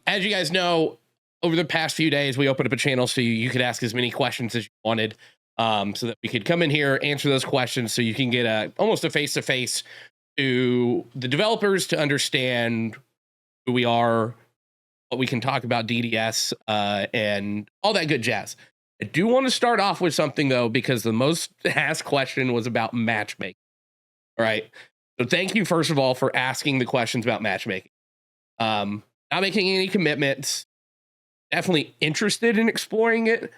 As you guys know, over the past few days, we opened up a channel so you could ask as many questions as you wanted, so that we could come in here, answer those questions, so you can get almost a face-to-face to the developers to understand who we are, what we can talk about DDS, and all that good jazz. I do want to start off with something, though, because the most asked question was about matchmaking. All right. So thank you, first of all, for asking the questions about matchmaking. Not making any commitments. Definitely interested in exploring it.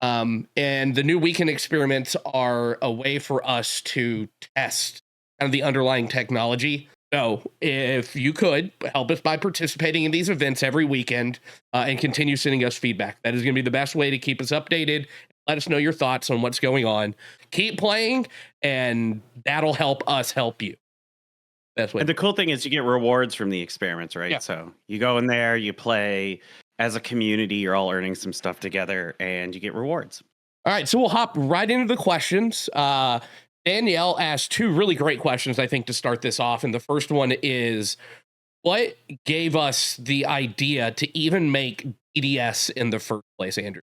And the new weekend experiments are a way for us to test kind of the underlying technology. So if you could help us by participating in these events every weekend and continue sending us feedback, that is going to be the best way to keep us updated. Let us know your thoughts on what's going on. Keep playing, and that'll help us help you. Best way. And the cool thing is you get rewards from the experiments, right? Yeah. So you go in there, you play as a community, you're all earning some stuff together, and you get rewards. All right, so we'll hop right into the questions. Danielle asked two really great questions, I think, to start this off. And the first one is, what gave us the idea to even make DDS in the first place, Andrew?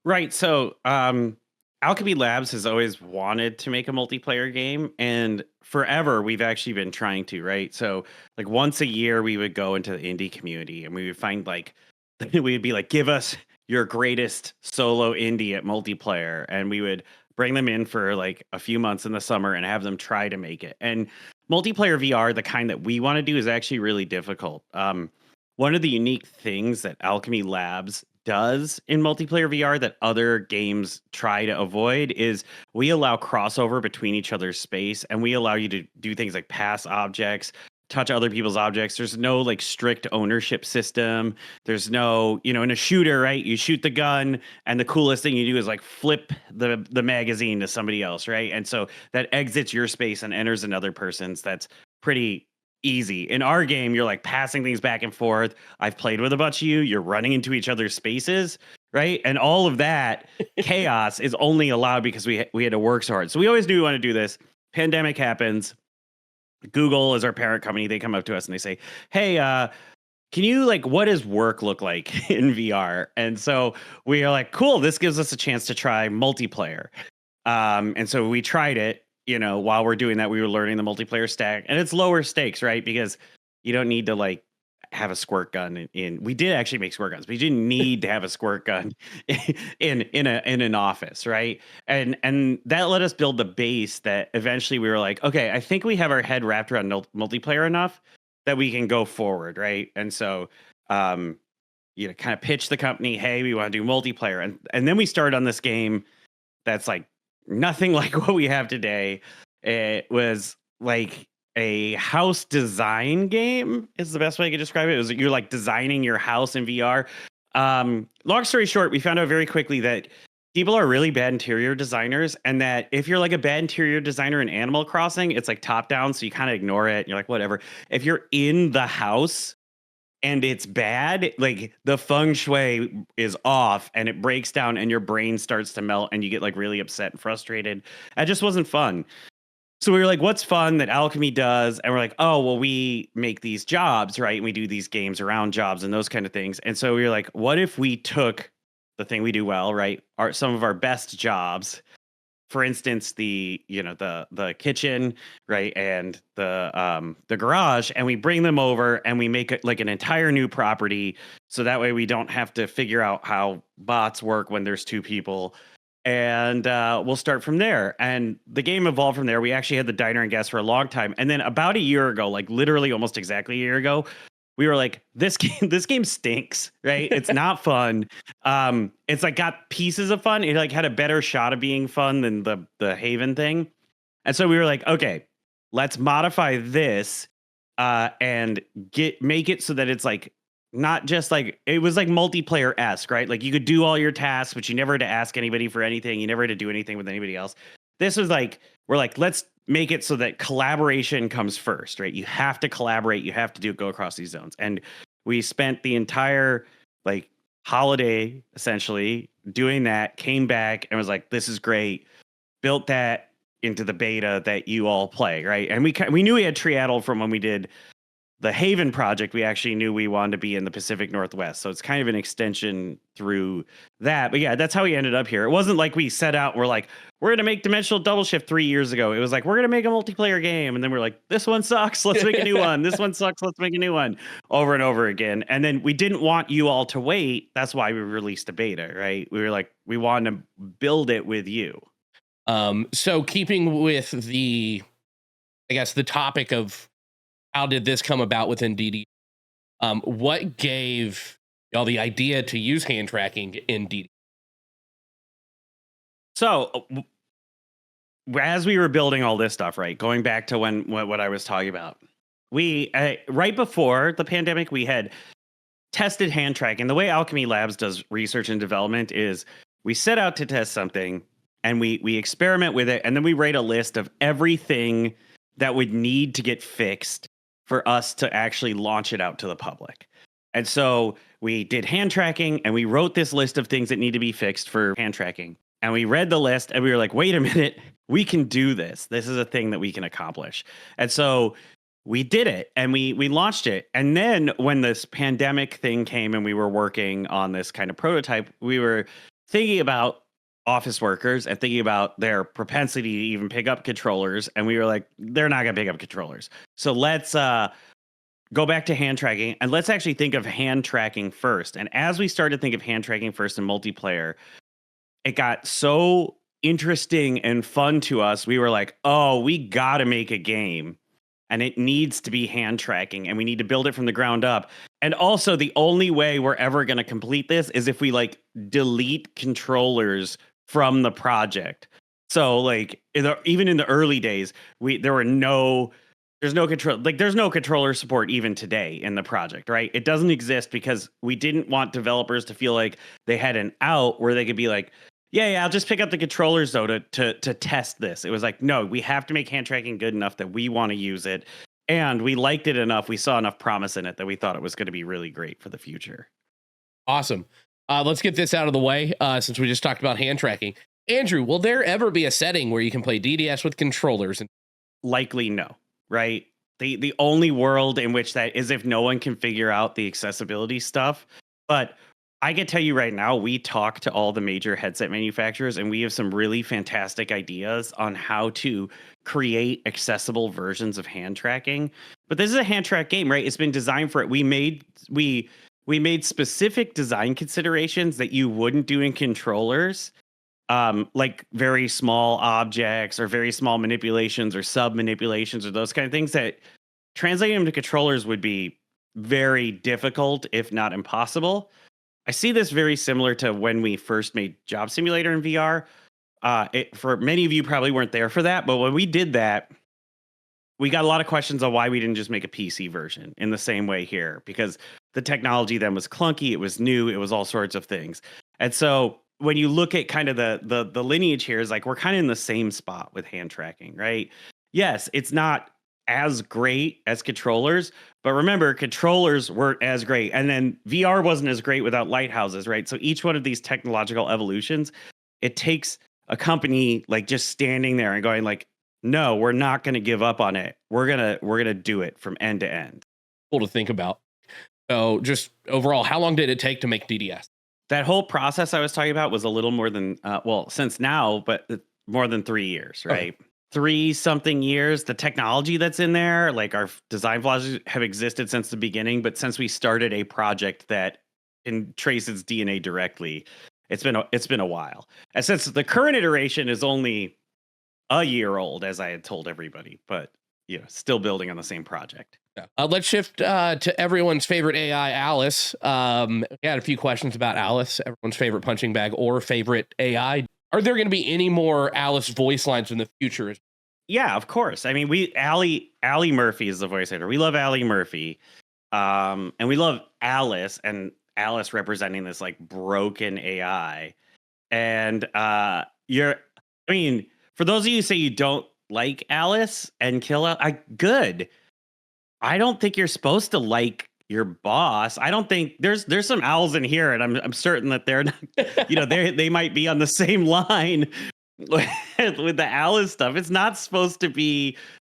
Right. So Owlchemy Labs has always wanted to make a multiplayer game, and forever we've actually been trying to, right? So like once a year we would go into the indie community and we would find like, we would be like, give us your greatest solo indie at multiplayer. And we would bring them in for like a few months in the summer and have them try to make it. And multiplayer VR, the kind that we want to do, is actually really difficult. One of the unique things that Owlchemy Labs does in multiplayer VR that other games try to avoid is we allow crossover between each other's space, and we allow you to do things like pass objects, touch other people's objects. There's no like strict ownership system. There's no, in a shooter, right? You shoot the gun and the coolest thing you do is like flip the magazine to somebody else, right? And so that exits your space and enters another person's. That's pretty easy. In our game, you're like passing things back and forth. I've played with a bunch of you. You're running into each other's spaces, right? And all of that chaos is only allowed because we had to work so hard. So we always knew we want to do this. Pandemic happens. Google is our parent company. They come up to us and they say, hey, can you what does work look like in VR? And so we are like, cool, this gives us a chance to try multiplayer. And so we tried it, while we're doing that, we were learning the multiplayer stack, and it's lower stakes, right? Because you don't need to have a squirt gun we did actually make squirt guns, but you didn't need to have a squirt gun in an office, right? And that let us build the base that eventually we were like, okay, I think we have our head wrapped around multiplayer enough that we can go forward, right? And so kind of pitch the company, hey, we want to do multiplayer, and then we started on this game that's like nothing like what we have today. It was like a house design game is the best way I could describe it. It was you're like designing your house in VR. Long story short, we found out very quickly that people are really bad interior designers, and that if you're like a bad interior designer in Animal Crossing, it's like top down, so you kind of ignore it. And you're like, whatever. If you're in the house and it's bad, like the feng shui is off and it breaks down and your brain starts to melt and you get like really upset and frustrated. That just wasn't fun. So we were like, what's fun that Owlchemy does? And we're like, oh, well, we make these jobs, right? And we do these games around jobs and those kind of things. And so we were like, what if we took the thing we do well, right? Some of our best jobs, for instance, the kitchen, right, and the garage, and we bring them over and we make it like an entire new property, so that way we don't have to figure out how bots work when there's two people, and we'll start from there. And the game evolved from there. We actually had the diner and guests for a long time, and then about a year ago, like literally almost exactly a year ago, we were like, this game stinks, right? It's not fun. It's like got pieces of fun. It like had a better shot of being fun than the Haven thing. And so we were like, okay, let's modify this and make it so that it's like not just like, it was like multiplayer-esque, right? Like you could do all your tasks, but you never had to ask anybody for anything. You never had to do anything with anybody else. This was like, we're like, let's make it so that collaboration comes first, right? You have to collaborate. You have to go across these zones. And we spent the entire holiday essentially doing that, came back and was like, this is great. Built that into the beta that you all play, right? And we knew we had CEOwl from when we did the Haven project, we actually knew we wanted to be in the Pacific Northwest. So it's kind of an extension through that. But yeah, that's how we ended up here. It wasn't like we set out, we're like, we're going to make Dimensional Double Shift 3 years ago. It was like, we're going to make a multiplayer game. And then we're like, this one sucks. Let's make a new one. This one sucks. Let's make a new one, over and over again. And then we didn't want you all to wait. That's why we released a beta, right? We were like, we wanted to build it with you. So keeping with the, I guess, the topic of how did this come about within DD? What gave y'all the idea to use hand tracking in DD? So as we were building all this stuff, right, going back to what I was talking about, we right before the pandemic, we had tested hand tracking. The way Owlchemy Labs does research and development is we set out to test something and we experiment with it, and then we write a list of everything that would need to get fixed for us to actually launch it out to the public. And so we did hand tracking, and we wrote this list of things that need to be fixed for hand tracking. And we read the list, and we were like, wait a minute, we can do this. This is a thing that we can accomplish. And so we did it, and we launched it. And then when this pandemic thing came and we were working on this kind of prototype, we were thinking about office workers and thinking about their propensity to even pick up controllers. And we were like, they're not going to pick up controllers. So let's go back to hand tracking, and let's actually think of hand tracking first. And as we started to think of hand tracking first in multiplayer, it got so interesting and fun to us. We were like, oh, we got to make a game, and it needs to be hand tracking, and we need to build it from the ground up. And also, the only way we're ever going to complete this is if we like delete controllers from the project. So like even in the early days, there's no controller support even today in the project, right? It doesn't exist because we didn't want developers to feel like they had an out where they could be like, yeah, I'll just pick up the controllers though to test this. It was like, no, we have to make hand tracking good enough that we want to use it. And we liked it enough. We saw enough promise in it that we thought it was going to be really great for the future. Awesome. Let's get this out of the way since we just talked about hand tracking. Andrew, will there ever be a setting where you can play DDS with controllers? Likely no, right? The only world in which that is if no one can figure out the accessibility stuff. But I can tell you right now, we talk to all the major headset manufacturers, and we have some really fantastic ideas on how to create accessible versions of hand tracking. But this is a hand track game, right? It's been designed for it. We made specific design considerations that you wouldn't do in controllers, like very small objects or very small manipulations or sub manipulations or those kind of things that translating them to controllers would be very difficult, if not impossible. I see this very similar to when we first made Job Simulator in VR. For many of you probably weren't there for that, but when we did that, we got a lot of questions on why we didn't just make a PC version in the same way here, because the technology then was clunky, it was new, it was all sorts of things. And so when you look at kind of the lineage here, is like we're kind of in the same spot with hand tracking, right? Yes, it's not as great as controllers, but remember, controllers weren't as great. And then VR wasn't as great without lighthouses, right? So each one of these technological evolutions, it takes a company like just standing there and going like, no, we're not going to give up on it. We're going to do it from end to end. Cool to think about. So just overall, how long did it take to make DDS? That whole process I was talking about was a little more than, since now, but more than 3 years, right? Okay. 3-something years. The technology that's in there, like our design flaws have existed since the beginning, but since we started a project that can trace its DNA directly, it's been a while. And since the current iteration is only a year old, as I had told everybody, but still building on the same project. Yeah. Let's shift to everyone's favorite AI, Alice. We had a few questions about Alice, everyone's favorite punching bag or favorite AI. Are there going to be any more Alice voice lines in the future? Yeah, of course. I mean, Allie Murphy is the voice actor. We love Allie Murphy, and we love Alice, and Alice representing this like broken AI. And for those of you who say you don't like Alice and kill her, good. I don't think you're supposed to like your boss. I don't think there's some owls in here, and I'm certain that they're not, they might be on the same line with the Alice stuff. It's not supposed to be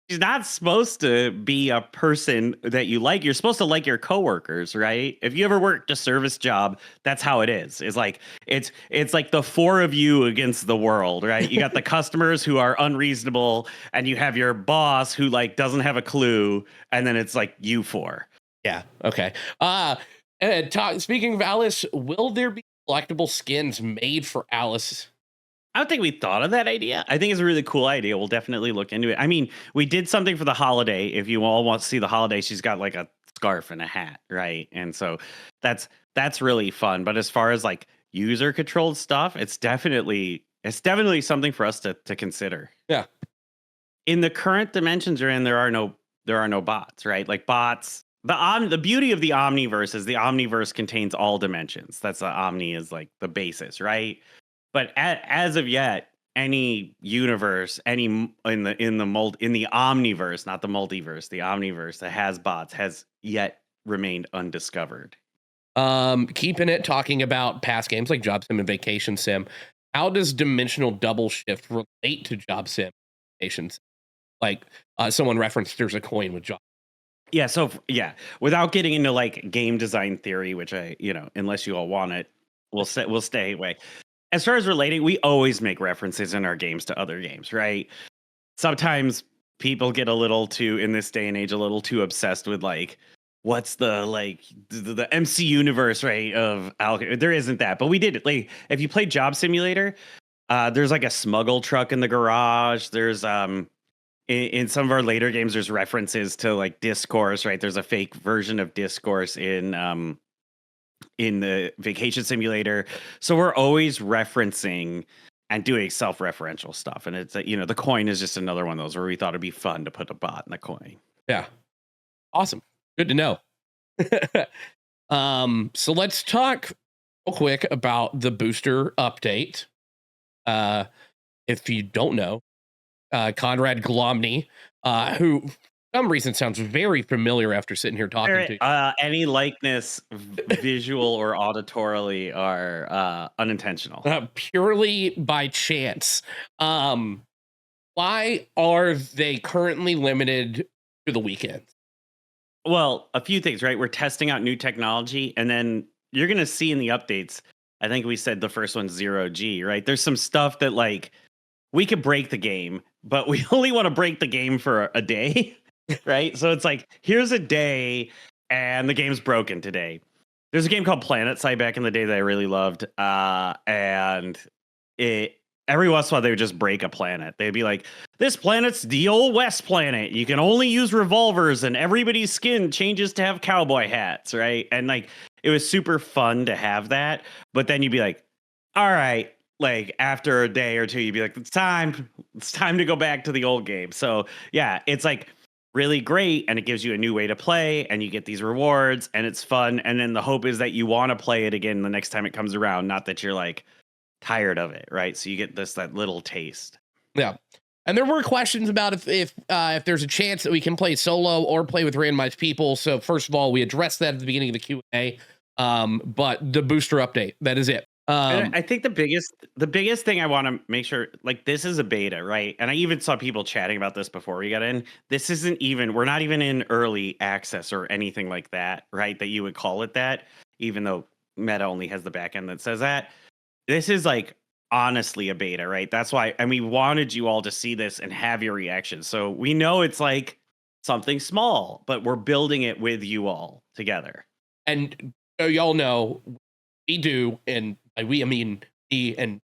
she's not supposed to be a person that you like. You're supposed to like your coworkers, right? If you ever worked a service job, that's how it is. It's like it's like the four of you against the world, right? You got the customers who are unreasonable, and you have your boss who like doesn't have a clue, and then it's like you four. Yeah. Okay. Speaking of Alice, will there be collectible skins made for Alice? I don't think we thought of that idea. I think it's a really cool idea. We'll definitely look into it. I mean, we did something for the holiday. If you all want to see the holiday, she's got like a scarf and a hat, right? And so that's really fun. But as far as like user controlled stuff, it's definitely something for us to consider. Yeah. In the current dimensions you're in, there are no bots, right? Like bots. The beauty of the Omniverse is the Omniverse contains all dimensions. That's the Omni is like the basis, right? But as of yet, any universe, any in the Omniverse, not the multiverse, the Omniverse that has bots has yet remained undiscovered. Keeping it talking about past games like Job Sim and Vacation Sim, how does dimensional double shift relate to Job Sim Vacation Sim? Like someone referenced there's a coin with Job. Yeah, so without getting into like game design theory, which unless you all want it, we'll stay away. As far as relating, we always make references in our games to other games, right? Sometimes people get a little too, in this day and age, a little too obsessed with like, what's the MC universe, right? Of Owlchemy. There isn't that, but we did it. Like, if you play Job Simulator, there's like a smuggle truck in the garage. There's in some of our later games, there's references to like Discourse, right? There's a fake version of Discourse in the Vacation Simulator. So we're always referencing and doing self-referential stuff. And it's, the coin is just another one of those where we thought it'd be fun to put a bot in the coin. Yeah. Awesome. Good to know. So let's talk real quick about the booster update. If you don't know, Conrad Glomny, who for some reason sounds very familiar after sitting here talking to you. Any likeness, visual or auditorily, are unintentional. Purely by chance. Why are they currently limited to the weekends? Well, a few things, right? We're testing out new technology, and then you're going to see in the updates, I think we said the first one's 0G, right? There's some stuff that like we could break the game, but we only want to break the game for a day. Right. So it's like, here's a day and the game's broken today. There's a game called PlanetSide back in the day that I really loved. And every once in a while they would just break a planet. They'd be like, this planet's the old West planet. You can only use revolvers and everybody's skin changes to have cowboy hats. Right. And like, it was super fun to have that. But then you'd be like, all right, like after a day or two, you'd be like, it's time to go back to the old game. So yeah, it's like really great, and it gives you a new way to play, and you get these rewards, and it's fun. And then the hope is that you want to play it again the next time it comes around, not that you're like tired of it, right? So you get that little taste. Yeah. And there were questions about if there's a chance that we can play solo or play with randomized people. So first of all, we addressed that at the beginning of the Q&A. But the booster update, that is it. I think the biggest thing I want to make sure, like, this is a beta, right? And I even saw people chatting about this before we got in. We're not even in early access or anything like that, right? That you would call it that, even though Meta only has the backend that says that. This is like honestly a beta, right? That's why, and we wanted you all to see this and have your reaction. So we know it's like something small, but we're building it with you all together. And so y'all know we do, and by we, I mean me and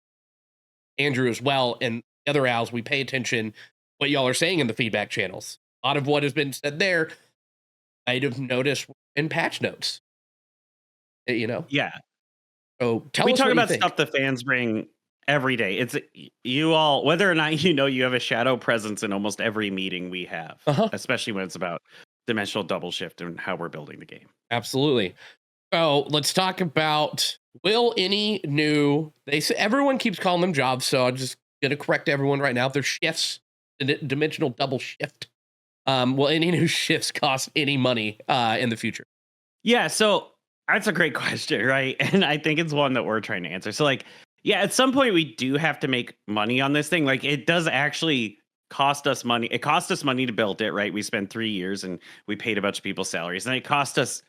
Andrew as well, and the other owls, we pay attention what y'all are saying in the feedback channels. A lot of what has been said there, I'd have noticed in patch notes. Yeah. So we talk about stuff the fans bring every day. It's you all, whether or not you have a shadow presence in almost every meeting we have, especially when it's about dimensional double shift and how we're building the game. Absolutely. So let's talk about, will any new, they say everyone keeps calling them jobs, so I'm just going to correct everyone right now. They're shifts, dimensional double shift. Will any new shifts cost any money in the future? Yeah, so that's a great question, right? And I think it's one that we're trying to answer. So like, yeah, at some point we do have to make money on this thing. Like, it does actually cost us money. It cost us money to build it, right? We spent 3 years and we paid a bunch of people's salaries. And it cost us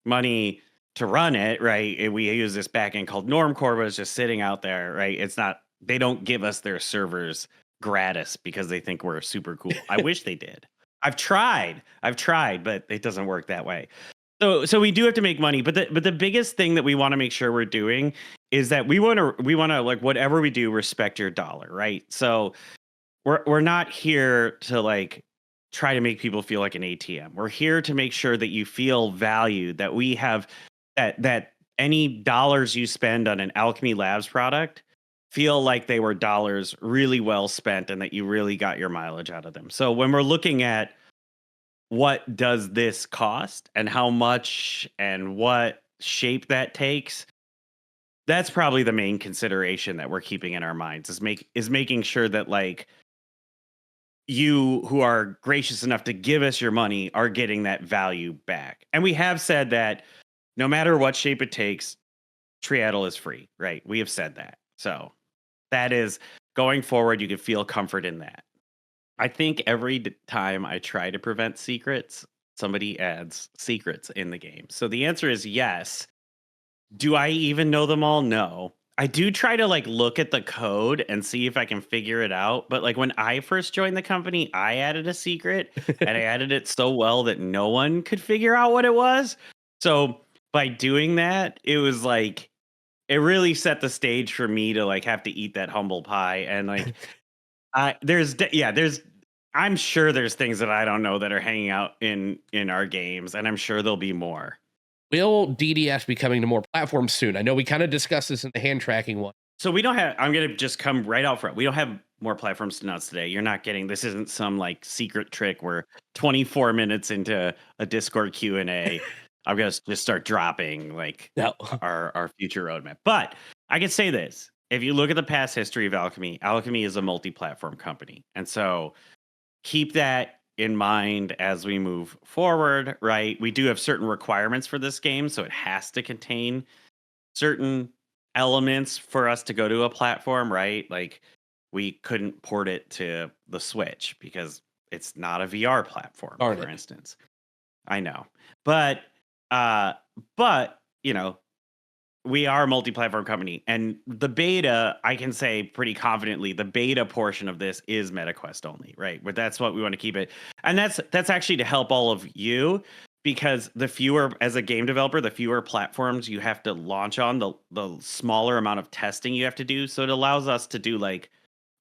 money to run it, right? And we use this backend called Normcore, but it's just sitting out there, right? It's not, they don't give us their servers gratis because they think we're super cool. I wish they did. I've tried, but it doesn't work that way. So we do have to make money, but the biggest thing that we want to make sure we're doing is that we want to like whatever we do, respect your dollar, right? So we're not here to like try to make people feel like an ATM. We're here to make sure that you feel valued, that we have that any dollars you spend on an Owlchemy Labs product feel like they were dollars really well spent and that you really got your mileage out of them. So when we're looking at what does this cost and how much and what shape that takes, that's probably the main consideration that we're keeping in our minds is making sure that like you who are gracious enough to give us your money are getting that value back. And we have said that no matter what shape it takes, CEOwl is free, right? We have said that. So that is going forward, you can feel comfort in that. I think every time I try to prevent secrets, somebody adds secrets in the game. So the answer is yes. Do I even know them all? No. I do try to like look at the code and see if I can figure it out. But like when I first joined the company, I added a secret and I added it so well that no one could figure out what it was. So by doing that, it was like, it really set the stage for me to like have to eat that humble pie. And like, I'm sure there's things that I don't know that are hanging out in our games, and I'm sure there'll be more. Will DDS be coming to more platforms soon? I know we kind of discussed this in the hand tracking one. So we don't have, I'm going to just come right out front. We don't have more platforms to announce today. You're not getting, this isn't some like secret trick where 24 minutes into a Discord Q&A, I'm going to just start dropping like our future roadmap. But I can say this. If you look at the past history of Owlchemy is a multi-platform company. And so keep that in mind as we move forward, right? We do have certain requirements for this game, so it has to contain certain elements for us to go to a platform, right? Like we couldn't port it to the Switch because it's not a VR platform, for instance. I know. But you know, we are a multi-platform company, and the beta, I can say pretty confidently, the beta portion of this is MetaQuest only, right? But that's what we want to keep it. And that's actually to help all of you, because the fewer, as a game developer, the fewer platforms you have to launch on, the smaller amount of testing you have to do. So it allows us to do like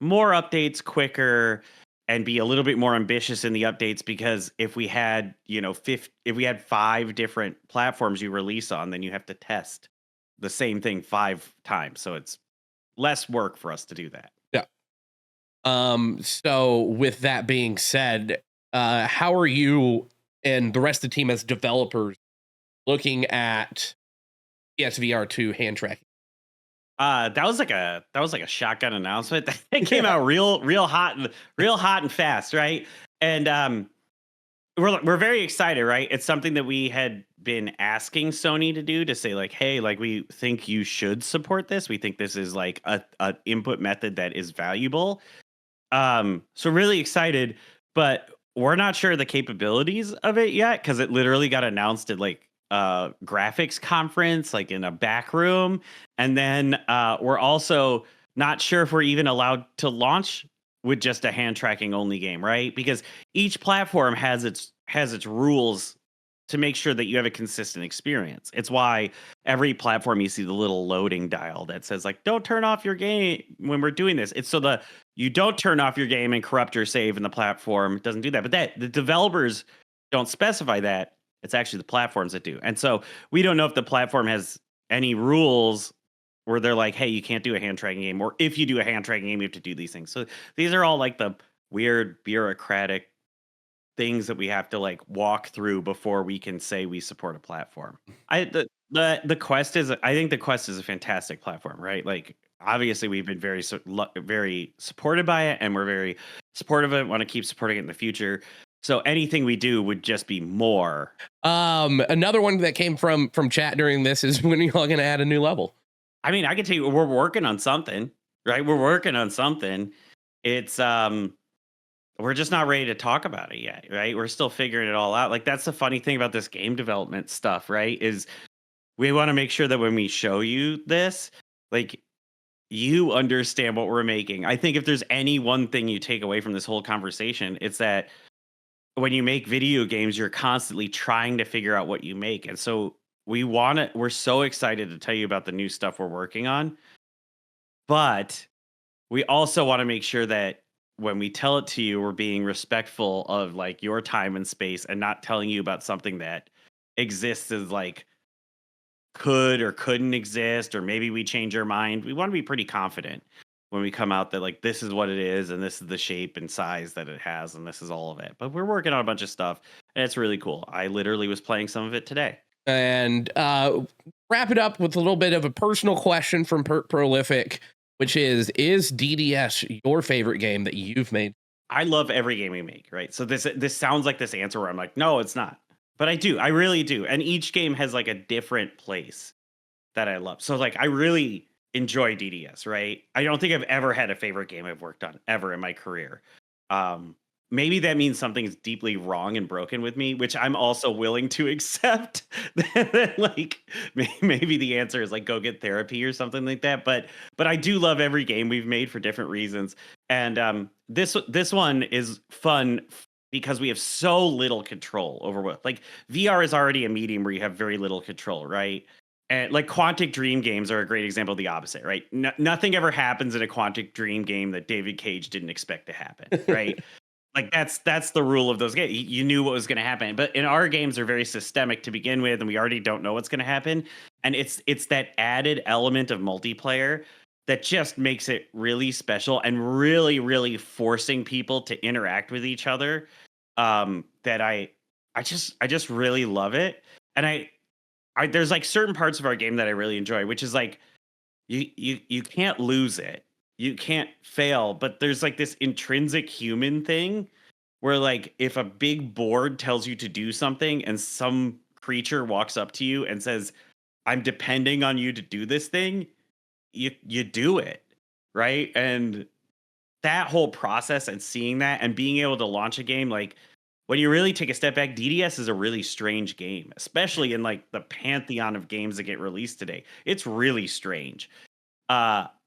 more updates quicker and be a little bit more ambitious in the updates, because if we had, you know, if we had 5 different platforms you release on, then you have to test the same thing 5 times. So it's less work for us to do that. Yeah. So with that being said, how are you and the rest of the team as developers looking at PSVR 2 hand tracking? That was like a shotgun announcement. It came out real hot and fast, right? And we're very excited, right? It's something that we had been asking Sony to do, to say like, hey, like we think you should support this. We think this is like a input method that is valuable. So really excited, but we're not sure the capabilities of it yet, because it literally got announced at like graphics conference, like in a back room. And then we're also not sure if we're even allowed to launch with just a hand tracking only game, right? Because each platform has its rules to make sure that you have a consistent experience. It's why every platform you see the little loading dial that says like, don't turn off your game when we're doing this. It's so you don't turn off your game and corrupt your save, and the platform doesn't do that. But the developers don't specify that. It's actually the platforms that do. And so we don't know if the platform has any rules where they're like, hey, you can't do a hand tracking game, or if you do a hand tracking game, you have to do these things. So these are all like the weird bureaucratic things that we have to like walk through before we can say we support a platform. The Quest is, I think the Quest is a fantastic platform, right? Like obviously we've been very supported by it, and we're very supportive of it, want to keep supporting it in the future. So anything we do would just be more. Another one that came from chat during this is, when are you all going to add a new level? I mean, I can tell you, we're working on something, right? We're working on something. It's we're just not ready to talk about it yet, right? We're still figuring it all out. Like that's the funny thing about this game development stuff, right? Is we want to make sure that when we show you this, like you understand what we're making. I think if there's any one thing you take away from this whole conversation, it's that when you make video games, you're constantly trying to figure out what you make. And so we're so excited to tell you about the new stuff we're working on. But we also want to make sure that when we tell it to you, we're being respectful of like your time and space and not telling you about something that exists as like could or couldn't exist, or maybe we change our mind. We want to be pretty confident when we come out that like this is what it is and this is the shape and size that it has and this is all of it. But we're working on a bunch of stuff and it's really cool. I literally was playing some of it today. And wrap it up with a little bit of a personal question from Prolific, which is DDS your favorite game that you've made? I love every game we make, right? So this sounds like this answer where I'm like, no, it's not. But I do. I really do. And each game has like a different place that I love. So like I really enjoy DDS, right? I don't think I've ever had a favorite game I've worked on ever in my career. Maybe that means something's deeply wrong and broken with me, which I'm also willing to accept. Like maybe the answer is like go get therapy or something like that. But I do love every game we've made for different reasons. And this one is fun because we have so little control over what, like VR is already a medium where you have very little control, right? And like Quantic Dream games are a great example of the opposite, right? Nothing ever happens in a Quantic Dream game that David Cage didn't expect to happen, right? Like that's the rule of those games. You knew what was going to happen, but in our games are very systemic to begin with, and we already don't know what's going to happen. And it's that added element of multiplayer that just makes it really special and really, really forcing people to interact with each other. That I just really love it. And I there's like certain parts of our game that I really enjoy, which is like you can't lose it. You can't fail, but there's like this intrinsic human thing where like if a big board tells you to do something and some creature walks up to you and says, I'm depending on you to do this thing, you do it, right? And that whole process and seeing that and being able to launch a game, like when you really take a step back, DDS is a really strange game, especially in like the pantheon of games that get released today. It's really strange.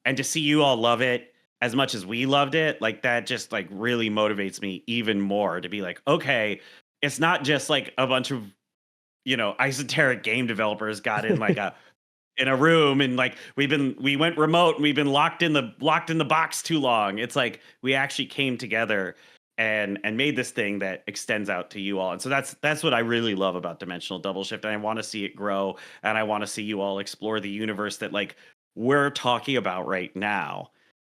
And to see you all love it as much as we loved it, like that just like really motivates me even more to be like, okay, it's not just like a bunch of, esoteric game developers got in like in a room and like we went remote and we've been locked in the box too long. It's like we actually came together and made this thing that extends out to you all. And so that's what I really love about Dimensional Double Shift. And I want to see it grow, and I want to see you all explore the universe that like we're talking about right now,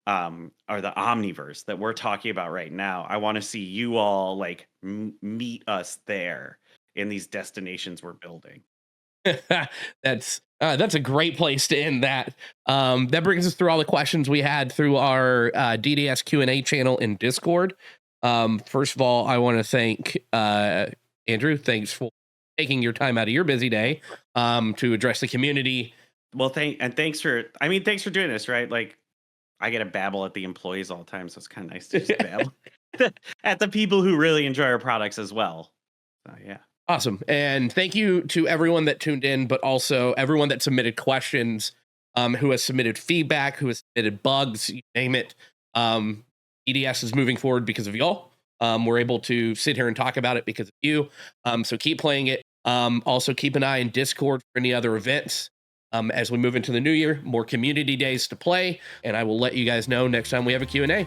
or the Omniverse that we're talking about right now. I want to see you all like meet us there in these destinations we're building. That's a great place to end that. That brings us through all the questions we had through our DDS Q&A channel in Discord. First of all, I want to thank Andrew. Thanks for taking your time out of your busy day to address the community. Well, thanks for doing this, right? Like I get to babble at the employees all the time, so it's kind of nice to just babble at the people who really enjoy our products as well. So, yeah. Awesome. And thank you to everyone that tuned in, but also everyone that submitted questions, who has submitted feedback, who has submitted bugs, you name it. EDS is moving forward because of y'all. We're able to sit here and talk about it because of you. So keep playing it. Also keep an eye in Discord for any other events. As we move into the new year, more community days to play, and I will let you guys know next time we have a Q&A.